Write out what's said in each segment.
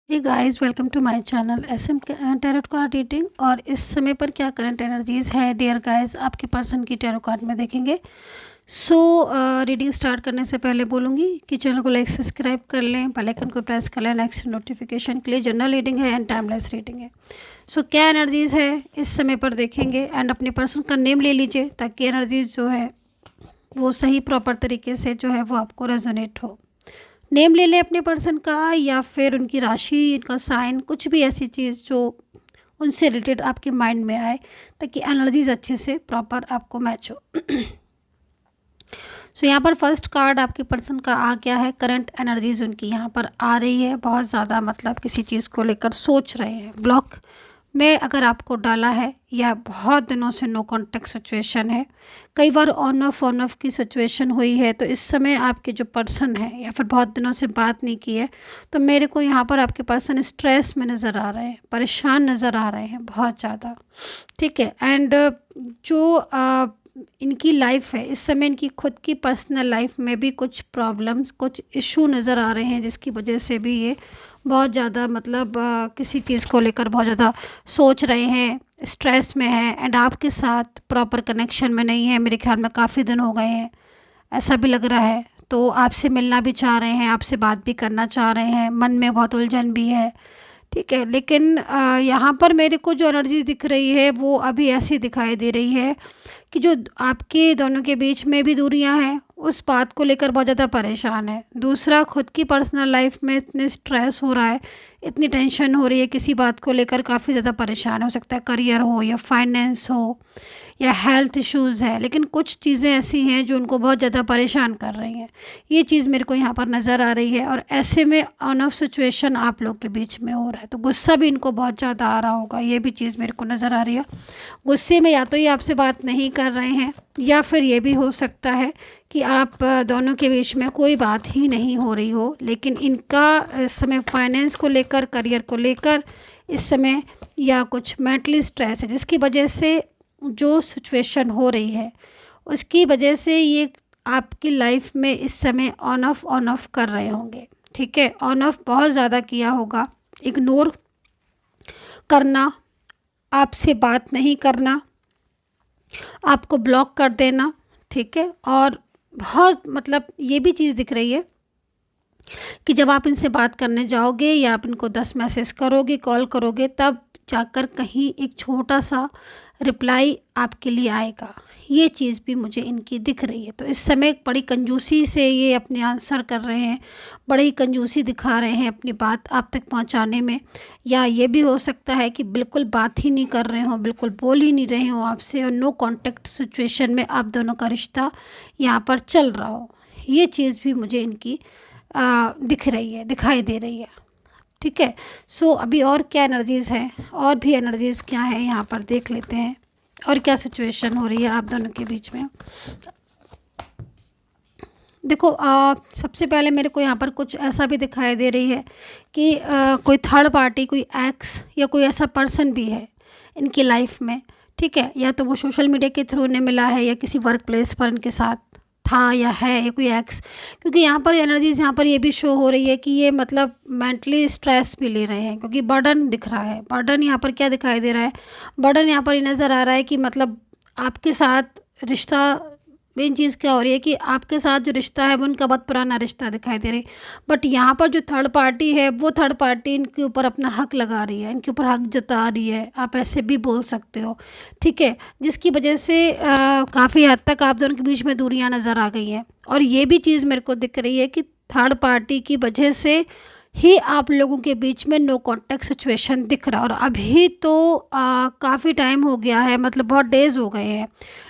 Hey guys, welcome to my channel SM tarot card reading. और इस समय पर क्या करंट एनर्जीज है डियर गाइस आपके पर्सन की टैरो कार्ड में देखेंगे। सो रीडिंग स्टार्ट करने से पहले बोलूँगी कि चैनल को लाइक सब्सक्राइब कर लें, बेल आइकन को प्रेस कर लें नेक्स्ट नोटिफिकेशन के लिए। जनरल रीडिंग है एंड टाइमलेस रीडिंग है। सो क्या एनर्जीज है इस समय पर देखेंगे एंड अपने पर्सन का नेम ले लीजिए ताकि एनर्जीज जो है वो सही प्रॉपर तरीके से जो है वो आपको रेजोनेट हो। नेम ले लें अपने पर्सन का या फिर उनकी राशि, इनका साइन, कुछ भी ऐसी चीज़ जो उनसे रिलेटेड आपके माइंड में आए ताकि एनर्जीज अच्छे से प्रॉपर आपको मैच हो। सो यहाँ पर फर्स्ट कार्ड आपके पर्सन का आ गया है। करंट एनर्जीज उनकी यहाँ पर आ रही है, बहुत ज़्यादा मतलब किसी चीज़ को लेकर सोच रहे हैं, ब्लॉक में अगर आपको डाला है या बहुत दिनों से नो कॉन्टेक्ट सिचुएशन है, कई बार ऑन ऑफ की सिचुएशन हुई है। तो इस समय आपके जो पर्सन है या फिर बहुत दिनों से बात नहीं की है, तो मेरे को यहाँ पर आपके पर्सन स्ट्रेस में नज़र आ रहे हैं, परेशान नज़र आ रहे हैं बहुत ज़्यादा। ठीक है। एंड जो इनकी लाइफ है इस समय, इनकी खुद की पर्सनल लाइफ में भी कुछ प्रॉब्लम्स, कुछ इशू नज़र आ रहे हैं जिसकी वजह से भी ये बहुत ज़्यादा मतलब किसी चीज़ को लेकर बहुत ज़्यादा सोच रहे हैं, स्ट्रेस में है एंड आपके साथ प्रॉपर कनेक्शन में नहीं है। मेरे ख्याल में काफ़ी दिन हो गए हैं, ऐसा भी लग रहा है। तो आपसे मिलना भी चाह रहे हैं, आपसे बात भी करना चाह रहे हैं, मन में बहुत उलझन भी है। ठीक है। लेकिन यहाँ पर मेरे को जो एनर्जी दिख रही है वो अभी ऐसी दिखाई दे रही है कि जो आपके दोनों के बीच में भी दूरियां हैं, उस बात को लेकर बहुत ज़्यादा परेशान है। दूसरा, खुद की पर्सनल लाइफ में इतने स्ट्रेस हो रहा है, इतनी टेंशन हो रही है, किसी बात को लेकर काफ़ी ज़्यादा परेशान हो सकता है, करियर हो या फाइनेंस हो या हेल्थ इश्यूज़ है। लेकिन कुछ चीज़ें ऐसी हैं जो उनको बहुत ज़्यादा परेशान कर रही हैं, ये चीज़ मेरे को यहाँ पर नज़र आ रही है। और ऐसे में ऑन ऑफ सिचुएशन आप लोग के बीच में हो रहा है, तो गुस्सा भी इनको बहुत ज़्यादा आ रहा होगा, ये भी चीज़ मेरे को नज़र आ रही है। गुस्से में या तो ये आपसे बात नहीं कर रहे हैं या फिर ये भी हो सकता है कि आप दोनों के बीच में कोई बात ही नहीं हो रही हो। लेकिन इनका इस समय फाइनेंस को लेकर, करियर को लेकर इस समय या कुछ मेंटली स्ट्रेस है जिसकी वजह से जो सिचुएशन हो रही है उसकी वजह से ये आपकी लाइफ में इस समय ऑन ऑफ कर रहे होंगे। ठीक है। ऑन ऑफ बहुत ज़्यादा किया होगा, इग्नोर करना, आपसे बात नहीं करना, आपको ब्लॉक कर देना। ठीक है। और बहुत मतलब ये भी चीज़ दिख रही है कि जब आप इनसे बात करने जाओगे या आप इनको 10 मैसेज करोगे, कॉल करोगे, तब जाकर कहीं एक छोटा सा रिप्लाई आपके लिए आएगा। ये चीज़ भी मुझे इनकी दिख रही है। तो इस समय बड़ी कंजूसी से ये अपने आंसर कर रहे हैं, बड़ी कंजूसी दिखा रहे हैं अपनी बात आप तक पहुंचाने में। या ये भी हो सकता है कि बिल्कुल बात ही नहीं कर रहे हो, बिल्कुल बोल ही नहीं रहे हो आपसे, और नो कांटेक्ट सिचुएशन में आप दोनों का रिश्ता यहाँ पर चल रहा हो। ये चीज़ भी मुझे इनकी दिख रही है, दिखाई दे रही है। ठीक है। सो अभी और क्या एनर्जीज़ हैं, और भी एनर्जीज़ क्या हैं यहाँ पर देख लेते हैं, और क्या सिचुएशन हो रही है आप दोनों के बीच में। देखो, सबसे पहले मेरे को यहाँ पर कुछ ऐसा भी दिखाई दे रही है कि कोई थर्ड पार्टी, कोई एक्स या कोई ऐसा पर्सन भी है इनकी लाइफ में। ठीक है। या तो वो सोशल मीडिया के थ्रू इन्हें मिला है या किसी वर्क प्लेस पर इनके साथ था या है, या कोई एक्स। क्योंकि यहाँ पर एनर्जीज यहाँ पर ये भी शो हो रही है कि ये मतलब मेंटली स्ट्रेस भी ले रहे हैं, क्योंकि बर्डन दिख रहा है। बर्डन यहाँ पर क्या दिखाई दे रहा है, बर्डन यहाँ पर ये नज़र आ रहा है कि मतलब आपके साथ रिश्ता, मेन चीज़ क्या हो रही है कि आपके साथ जो रिश्ता है वो उनका बहुत पुराना रिश्ता दिखाई दे रही है। बट यहाँ पर जो थर्ड पार्टी है वो थर्ड पार्टी इनके ऊपर अपना हक लगा रही है, इनके ऊपर हक जता रही है, आप ऐसे भी बोल सकते हो। ठीक है। जिसकी वजह से काफ़ी हद तक आप दोनों के बीच में दूरियां नज़र आ गई हैं। और ये भी चीज़ मेरे को दिख रही है कि थर्ड पार्टी की वजह से ही आप लोगों के बीच में नो कांटेक्ट सिचुएशन दिख रहा है। और अभी तो काफ़ी टाइम हो गया है, मतलब बहुत डेज़ हो गए हैं,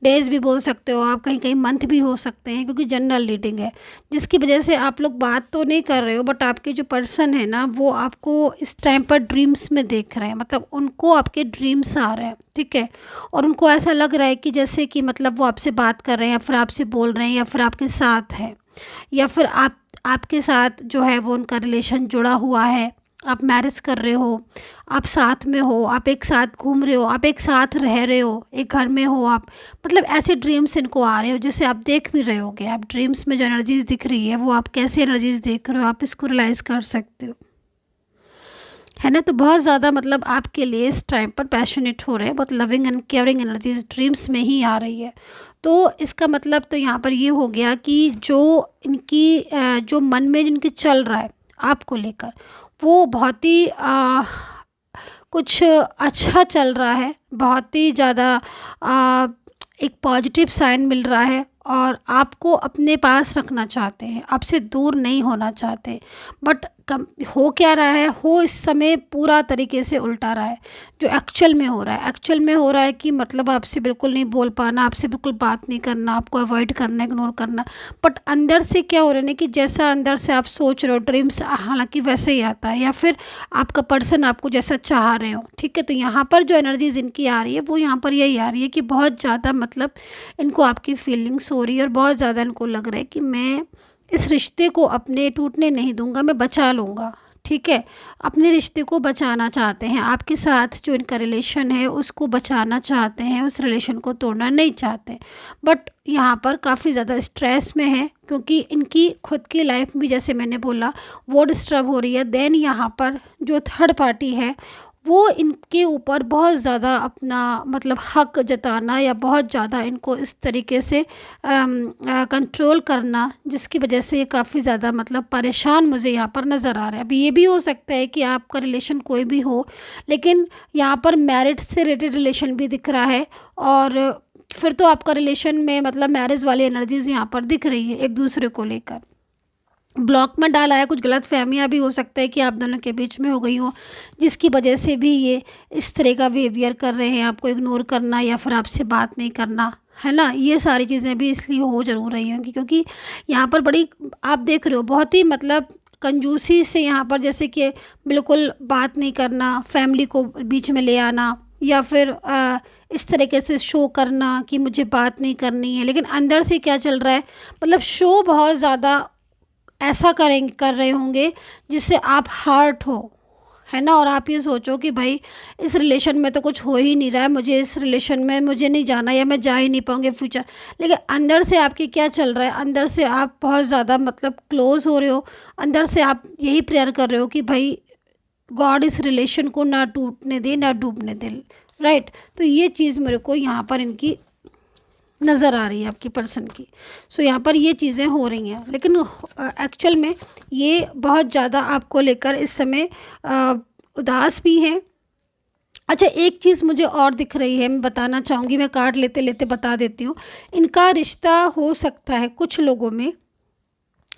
डेज़ भी बोल सकते हो आप, कहीं कहीं मंथ भी हो सकते हैं, क्योंकि जनरल रीडिंग है। जिसकी वजह से आप लोग बात तो नहीं कर रहे हो, बट आपके जो पर्सन है ना वो आपको इस टाइम पर ड्रीम्स में देख रहे हैं, मतलब उनको आपके ड्रीम्स आ रहे हैं। ठीक है। और उनको ऐसा लग रहा है कि जैसे कि मतलब वो आपसे बात कर रहे हैं या फिर आपसे बोल रहे हैं या फिर आपके साथ हैं, या फिर आपके साथ जो है वो उनका रिलेशन जुड़ा हुआ है, आप मैरिज कर रहे हो, आप साथ में हो, आप एक साथ घूम रहे हो, आप एक साथ रह रहे हो, एक घर में हो आप, मतलब ऐसे ड्रीम्स इनको आ रहे हो जैसे आप देख भी रहे होगे। आप ड्रीम्स में जो एनर्जीज दिख रही है वो आप कैसे एनर्जीज देख रहे हो, आप इसको रियलाइज़ कर सकते हो। है ना। तो बहुत ज़्यादा मतलब आपके लिए इस टाइम पर पैशनेट हो रहे हैं, बहुत loving and caring energies dreams में ही आ रही है। तो इसका मतलब तो यहाँ पर ये हो गया कि जो इनकी जो मन में जिनके चल रहा है आपको लेकर, वो बहुत ही कुछ अच्छा चल रहा है, बहुत ही ज़्यादा एक पॉजिटिव साइन मिल रहा है, और आपको अपने पास रखना चाहते हैं, आपसे दूर नहीं होना चाहते। बट कम हो क्या रहा है, हो इस समय पूरा तरीके से उल्टा रहा है। जो एक्चुअल में हो रहा है, एक्चुअल में हो रहा है कि मतलब आपसे बिल्कुल नहीं बोल पाना, आपसे बिल्कुल बात नहीं करना, आपको अवॉइड करना, इग्नोर करना। बट अंदर से क्या हो रहा है ना कि जैसा अंदर से आप सोच रहे हो ड्रीम्स हालांकि वैसे ही आता है, या फिर आपका पर्सन आपको जैसा चाह रहे हो, ठीक है। तो यहाँ पर जो एनर्जीज इनकी आ रही है वो यहाँ पर यही आ रही है कि बहुत ज़्यादा मतलब इनको आपकी फीलिंग्स हो रही है, और बहुत ज़्यादा इनको लग रहा है कि मैं इस रिश्ते को अपने टूटने नहीं दूंगा, मैं बचा लूँगा, ठीक है। अपने रिश्ते को बचाना चाहते हैं, आपके साथ जो इनका रिलेशन है उसको बचाना चाहते हैं, उस रिलेशन को तोड़ना नहीं चाहते। बट यहाँ पर काफ़ी ज़्यादा स्ट्रेस में है, क्योंकि इनकी खुद की लाइफ भी जैसे मैंने बोला वो डिस्टर्ब हो रही है। देन यहाँ पर जो थर्ड पार्टी है वो इनके ऊपर बहुत ज़्यादा अपना मतलब हक जताना, या बहुत ज़्यादा इनको इस तरीके से कंट्रोल करना, जिसकी वजह से ये काफ़ी ज़्यादा मतलब परेशान मुझे यहाँ पर नज़र आ रहा है। अभी ये भी हो सकता है कि आपका रिलेशन कोई भी हो, लेकिन यहाँ पर मैरिज से रिलेटेड रिलेशन भी दिख रहा है, और फिर तो आपका रिलेशन में मतलब मैरिज वाली एनर्जीज यहाँ पर दिख रही है एक दूसरे को लेकर। ब्लॉक में डाला है, कुछ गलत फहमियाँ भी हो सकता है कि आप दोनों के बीच में हो गई हो, जिसकी वजह से भी ये इस तरह का बिहेवियर कर रहे हैं, आपको इग्नोर करना या फिर आपसे बात नहीं करना, है ना। ये सारी चीज़ें भी इसलिए हो ज़रूर रही होंगी, क्योंकि यहाँ पर बड़ी आप देख रहे हो बहुत ही मतलब कंजूसी से यहाँ पर, जैसे कि बिल्कुल बात नहीं करना, फैमिली को बीच में ले आना, या फिर इस तरीके से शो करना कि मुझे बात नहीं करनी है, लेकिन अंदर से क्या चल रहा है, मतलब शो बहुत ज़्यादा ऐसा करेंगे कर रहे होंगे जिससे आप हर्ट हो, है ना। और आप ये सोचो कि भाई इस रिलेशन में तो कुछ हो ही नहीं रहा है, मुझे इस रिलेशन में मुझे नहीं जाना, या मैं जा ही नहीं पाऊँगी फ्यूचर। लेकिन अंदर से आपके क्या चल रहा है, अंदर से आप बहुत ज़्यादा मतलब क्लोज हो रहे हो, अंदर से आप यही प्रेयर कर रहे हो कि भाई गॉड इस रिलेशन को ना टूटने दे, ना डूबने दे, राइट। तो ये चीज़ मेरे को यहाँ पर इनकी नज़र आ रही है आपकी पर्सन की। सो यहाँ पर ये चीज़ें हो रही हैं, लेकिन एक्चुअल में ये बहुत ज़्यादा आपको लेकर इस समय उदास भी हैं। अच्छा, एक चीज़ मुझे और दिख रही है, मैं बताना चाहूँगी, मैं कार्ड लेते लेते बता देती हूँ। इनका रिश्ता हो सकता है कुछ लोगों में,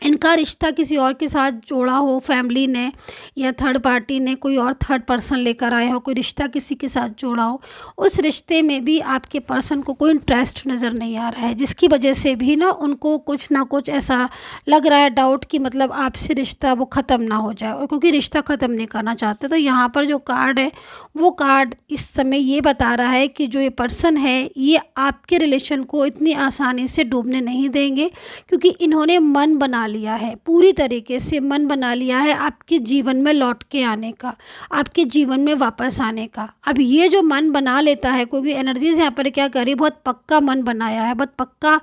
इनका रिश्ता किसी और के साथ जोड़ा हो, फैमिली ने या थर्ड पार्टी ने कोई और थर्ड पर्सन लेकर आया हो, कोई रिश्ता किसी के साथ जोड़ा हो, उस रिश्ते में भी आपके पर्सन को कोई इंटरेस्ट नज़र नहीं आ रहा है, जिसकी वजह से भी ना उनको कुछ ना कुछ ऐसा लग रहा है डाउट कि मतलब आपसे रिश्ता वो ख़त्म ना हो जाए, और क्योंकि रिश्ता ख़त्म नहीं करना चाहते। तो यहाँ पर जो कार्ड है वो कार्ड इस समय ये बता रहा है कि जो ये पर्सन है ये आपके रिलेशन को इतनी आसानी से डूबने नहीं देंगे, क्योंकि इन्होंने मन बना लिया है, पूरी तरीके से मन बना लिया है आपके जीवन में लौट के आने का, आपके जीवन में वापस आने का। अब ये जो मन बना लेता है, क्योंकि एनर्जीज यहाँ पर क्या करी, बहुत पक्का मन बनाया है, बहुत पक्का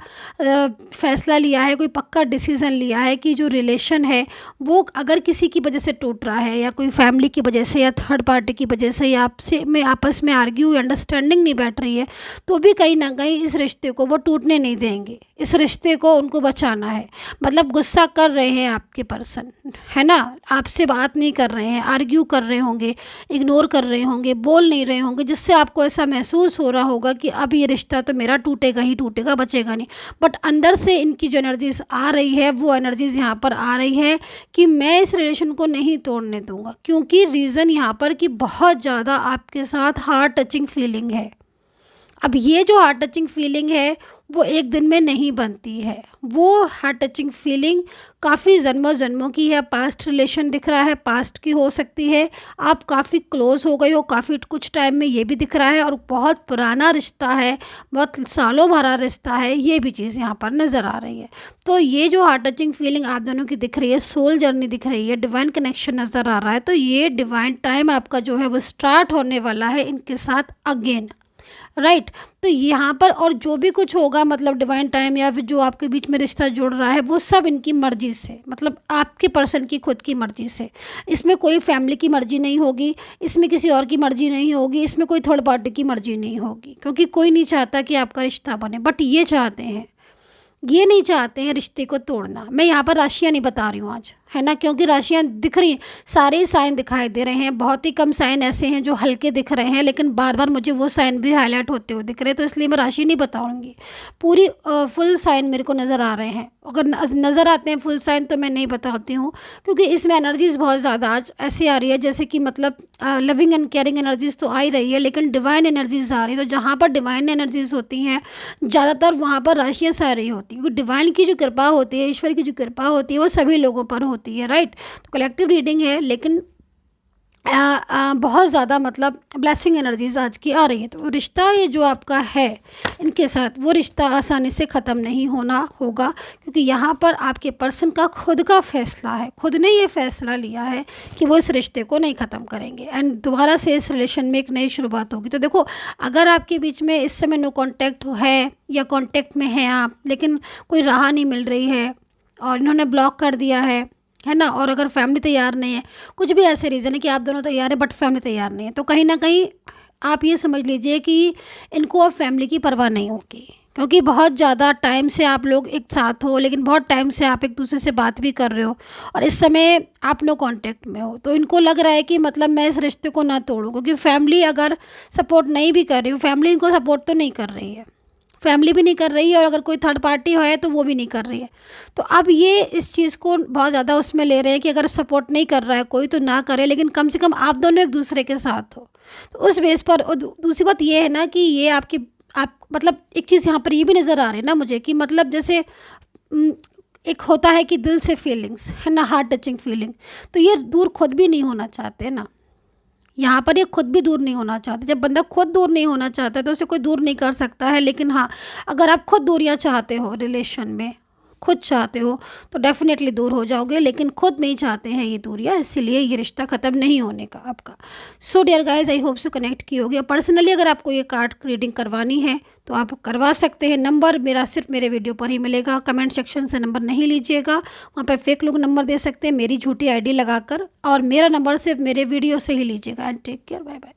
फैसला लिया है, कोई पक्का डिसीज़न लिया है कि जो रिलेशन है वो अगर किसी की वजह से टूट रहा है, या कोई फैमिली की वजह से, या थर्ड पार्टी की वजह से, या आपसे में आपस में आर्ग्यू अंडरस्टैंडिंग नहीं बैठ रही है, तो भी कहीं ना कहीं इस रिश्ते को वो टूटने नहीं देंगे, इस रिश्ते को उनको बचाना है। मतलब गुस्सा कर रहे हैं आपके पर्सन, है ना, आपसे बात नहीं कर रहे हैं, आर्ग्यू कर रहे होंगे, इग्नोर कर रहे होंगे, बोल नहीं रहे होंगे, जिससे आपको ऐसा महसूस हो रहा होगा कि अब ये रिश्ता तो मेरा टूटेगा ही टूटेगा, बचेगा नहीं। बट अंदर से इनकी जो एनर्जीज आ रही है वो एनर्जीज यहाँ पर आ रही है कि मैं इस रिलेशन को नहीं तोड़ने दूंगा, क्योंकि रीज़न यहाँ पर कि बहुत ज़्यादा आपके साथ हार्ट टचिंग फीलिंग है। अब ये जो हार्ट टचिंग फीलिंग है वो एक दिन में नहीं बनती है, वो हार्ट टचिंग फीलिंग काफ़ी जन्मों जन्मों की है। पास्ट रिलेशन दिख रहा है, पास्ट की हो सकती है, आप काफ़ी क्लोज हो गए हो काफ़ी कुछ टाइम में, ये भी दिख रहा है, और बहुत पुराना रिश्ता है, बहुत सालों भरा रिश्ता है, ये भी चीज़ यहाँ पर नज़र आ रही है। तो ये जो हार्ट टचिंग फीलिंग आप दोनों की दिख रही है, सोल जर्नी दिख रही है, डिवाइन कनेक्शन नज़र आ रहा है, तो ये डिवाइन टाइम आपका जो है वो स्टार्ट होने वाला है इनके साथ अगेन, राइट। तो यहाँ पर और जो भी कुछ होगा मतलब डिवाइन टाइम या फिर जो आपके बीच में रिश्ता जुड़ रहा है वो सब इनकी मर्जी से, मतलब आपके पर्सन की खुद की मर्जी से। इसमें कोई फैमिली की मर्जी नहीं होगी, इसमें किसी और की मर्जी नहीं होगी, इसमें कोई थर्ड पार्टी की मर्जी नहीं होगी, क्योंकि कोई नहीं चाहता कि आपका रिश्ता बने, बट ये नहीं चाहते हैं रिश्ते को तोड़ना। मैं यहाँ पर राशियाँ नहीं बता रही हूँ आज, है ना, क्योंकि राशियाँ दिख रही हैं, सारे ही साइन दिखाई दे रहे हैं। बहुत ही कम साइन ऐसे हैं जो हल्के दिख रहे हैं, लेकिन बार बार मुझे वो साइन भी हाईलाइट होते हुए दिख रहे हैं, तो इसलिए मैं राशि नहीं बताऊँगी। पूरी फुल साइन मेरे को नज़र आ रहे हैं। अगर नज़र आते हैं फुल साइन तो मैं नहीं बताती हूँ, क्योंकि इसमें एनर्जीज़ बहुत ज़्यादा आज ऐसी आ रही है जैसे कि मतलब लविंग एंड केयरिंग एनर्जीज़ तो आ ही रही है, लेकिन डिवाइन एनर्जीज़ आ रही है। तो जहाँ पर डिवाइन एनर्जीज़ होती हैं ज़्यादातर वहाँ पर राशियाँ सारी होती हैं, क्योंकि डिवाइन की जो कृपा होती है, ईश्वर की जो कृपा होती है वो सभी लोगों पर होती है, राइट। तो कलेक्टिव रीडिंग है, लेकिन बहुत ज़्यादा मतलब ब्लेसिंग एनर्जीज आज की आ रही है। तो रिश्ता ये जो आपका है इनके साथ, वो रिश्ता आसानी से ख़त्म नहीं होना होगा, क्योंकि यहाँ पर आपके पर्सन का खुद का फैसला है, खुद ने ये फैसला लिया है कि वो इस रिश्ते को नहीं ख़त्म करेंगे एंड दोबारा से इस रिलेशन में एक नई शुरुआत होगी। तो देखो, अगर आपके बीच में इस समय नो कॉन्टैक्ट है या कॉन्टैक्ट में हैं आप, लेकिन कोई राह नहीं मिल रही है और इन्होंने ब्लॉक कर दिया है ना, और अगर फैमिली तैयार नहीं है, कुछ भी ऐसे रीज़न है कि आप दोनों तैयार हैं बट फैमिली तैयार नहीं है, तो कहीं ना कहीं आप ये समझ लीजिए कि इनको अब फैमिली की परवाह नहीं होगी, क्योंकि बहुत ज़्यादा टाइम से आप लोग एक साथ हो, लेकिन बहुत टाइम से आप एक दूसरे से बात भी कर रहे हो और इस समय आप नो कांटेक्ट में हो। तो इनको लग रहा है कि मतलब मैं इस रिश्ते को ना तोड़ूं, क्योंकि फैमिली अगर सपोर्ट नहीं भी कर रही हो, फैमिली इनको सपोर्ट तो नहीं कर रही है, फैमिली भी नहीं कर रही है, और अगर कोई थर्ड पार्टी है तो वो भी नहीं कर रही है। तो अब ये इस चीज़ को बहुत ज़्यादा उसमें ले रहे हैं कि अगर सपोर्ट नहीं कर रहा है कोई तो ना करे, लेकिन कम से कम आप दोनों एक दूसरे के साथ हो। तो उस बेस पर, और दूसरी बात ये है ना कि ये आप मतलब एक चीज़ यहाँ पर ये भी नज़र आ रही है ना मुझे कि मतलब जैसे एक होता है कि दिल से फीलिंग्स है ना, हार्ट टचिंग फीलिंग, तो ये दूर खुद भी नहीं होना चाहते ना, यहाँ पर ये खुद भी दूर नहीं होना चाहते। जब बंदा खुद दूर नहीं होना चाहता है तो उसे कोई दूर नहीं कर सकता है, लेकिन हाँ, अगर आप खुद दूरियाँ चाहते हो रिलेशन में, खुद चाहते हो तो डेफिनेटली दूर हो जाओगे, लेकिन खुद नहीं चाहते हैं ये दूरियाँ, इसीलिए ये रिश्ता ख़त्म नहीं होने का आपका। So dear guys, I hope so connect की होगी। पर्सनली अगर आपको ये कार्ड रीडिंग करवानी है तो आप करवा सकते हैं। नंबर मेरा सिर्फ मेरे वीडियो पर ही मिलेगा, कमेंट सेक्शन से नंबर नहीं लीजिएगा, वहाँ पे फेक लोग नंबर दे सकते हैं मेरी झूठी आईडी लगाकर, और मेरा नंबर सिर्फ मेरे वीडियो से ही लीजिएगा। And take care, bye bye.